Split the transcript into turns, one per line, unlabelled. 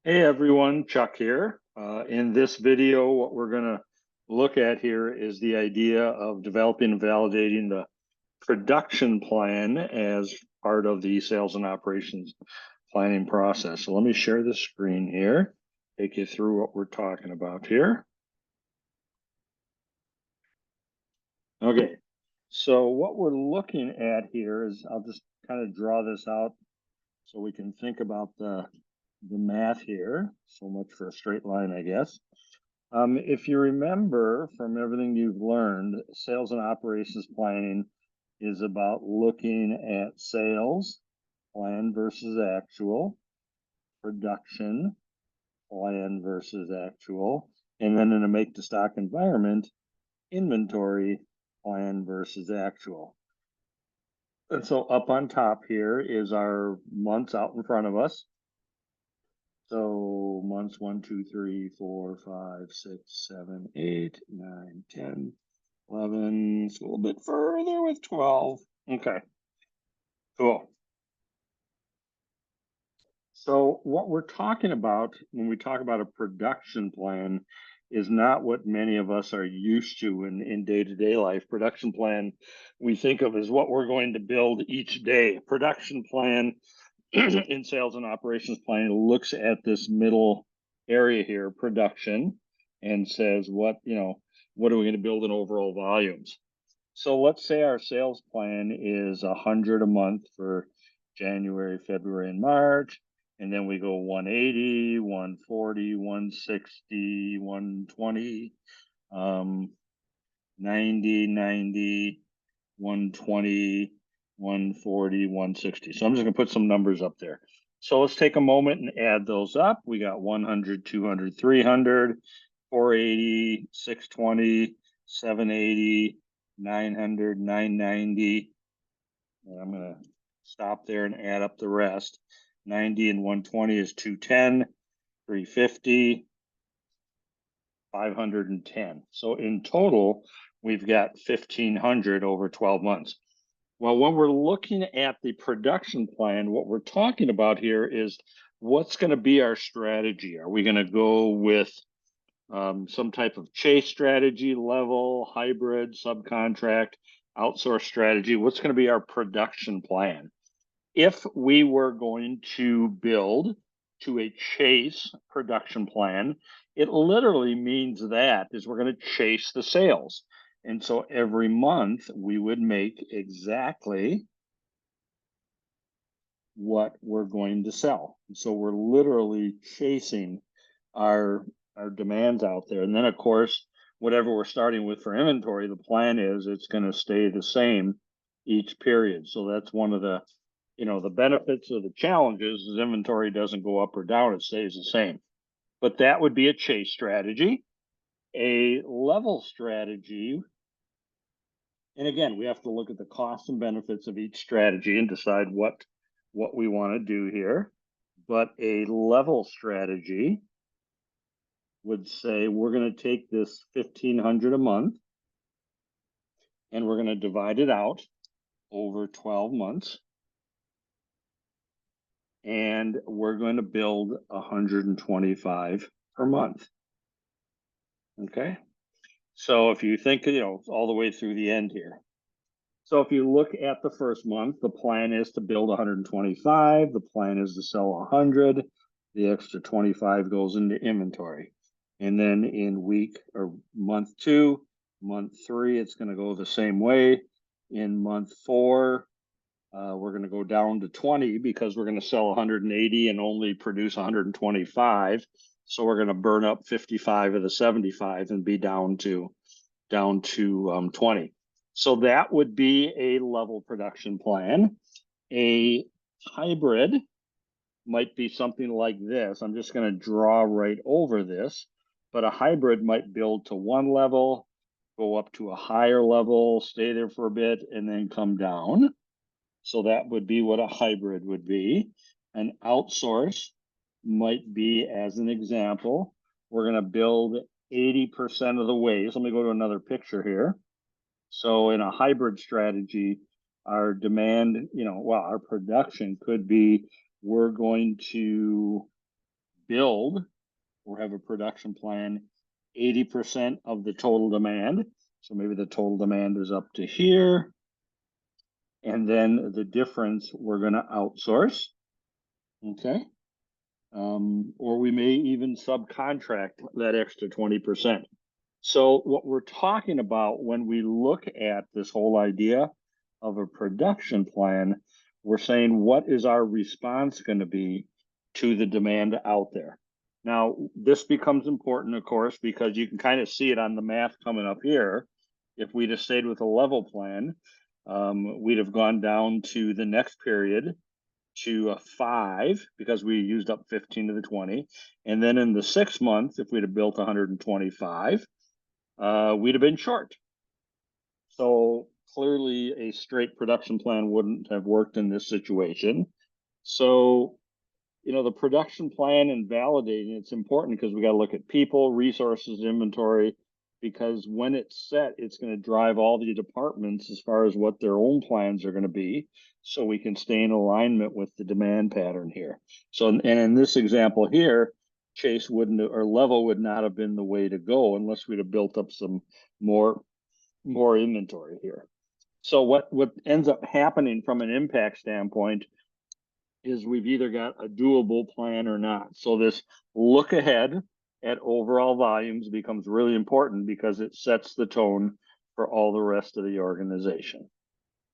Hey everyone, Chuck here. In this video, what we're going to look at here is the idea of developing and validating the production plan as part of the sales and operations planning process. So let me share the screen here, take you through what we're talking about here. Okay, so what we're looking at here is, I'll just kind of draw this out so we can think about the math here. So much for a straight line, I guess. If you remember from everything you've learned, sales and operations planning is about looking at sales, plan versus actual, production, plan versus actual, and then in a make to stock environment, inventory, plan versus actual. And so up on top here is our months out in front of us. So months 1, 2, 3, 4, 5, 6, 7, 8, 9, 10, 11. It's a little bit further with 12. Okay, cool. So what we're talking about when we talk about a production plan is not what many of us are used to in day-to-day life. Production plan we think of as what we're going to build each day. Production plan in sales and operations planning looks at this middle area here, production, and says what are we going to build in overall volumes. So let's say our sales plan is 100 a month for January, February, and March, and then we go 180, 140, 160, 120, 90, 90, 120, 140, 160. So I'm just going to put some numbers up there. So let's take a moment and add those up. We got 100, 200, 300, 480, 620, 780, 900, 990. And I'm going to stop there and add up the rest. 90 and 120 is 210, 350, 510. So in total, we've got 1,500 over 12 months. Well, when we're looking at the production plan, what we're talking about here is what's going to be our strategy. Are we going to go with some type of chase strategy, level, hybrid, subcontract, outsource strategy? What's going to be our production plan? If we were going to build to a chase production plan, it literally means that is we're going to chase the sales. And so every month we would make exactly what we're going to sell. So we're literally chasing our demands out there. And then of course, whatever we're starting with for inventory, the plan is it's going to stay the same each period. So that's one of the the benefits of the challenges is inventory doesn't go up or down, it stays the same. But that would be a chase strategy. A level strategy, and again, we have to look at the costs and benefits of each strategy and decide what we want to do here. But a level strategy would say we're going to take this 1,500 a month and we're going to divide it out over 12 months. And we're going to build 125 per month. Okay. So if you think, all the way through the end here. So if you look at the first month, the plan is to build 125. The plan is to sell 100. The extra 25 goes into inventory. And then in week or month 2, month 3, it's going to go the same way. In month 4, we're going to go down to 20 because we're going to sell 180 and only produce 125. So we're going to burn up 55 of the 75 and be down to 20. So that would be a level production plan. A hybrid might be something like this. I'm just going to draw right over this, but a hybrid might build to one level, go up to a higher level, stay there for a bit, and then come down. So that would be what a hybrid would be. An outsource might be, as an example, we're going to build 80% of the way. So let me go to another picture here. So in a hybrid strategy, our demand, our production could be, we're going to build or have a production plan 80% of the total demand. So maybe the total demand is up to here. And then the difference we're going to outsource. Okay. Or we may even subcontract that extra 20%. So what we're talking about when we look at this whole idea of a production plan, we're saying, what is our response going to be to the demand out there? Now, this becomes important, of course, because you can kind of see it on the math coming up here. If we'd have stayed with a level plan, we'd have gone down to the next period to a 5 because we used up 15 to the 20. And then in the 6 months, if we'd have built 125, we'd have been short. So clearly a straight production plan wouldn't have worked in this situation. So, the production plan and validating, it's important because we got to look at people, resources, inventory, because when it's set, it's going to drive all the departments as far as what their own plans are going to be, so we can stay in alignment with the demand pattern here. So, and in this example here, chase wouldn't, or level would not have been the way to go unless we'd have built up some more inventory here. So what ends up happening from an impact standpoint is we've either got a doable plan or not. So this look ahead at overall volumes becomes really important because it sets the tone for all the rest of the organization.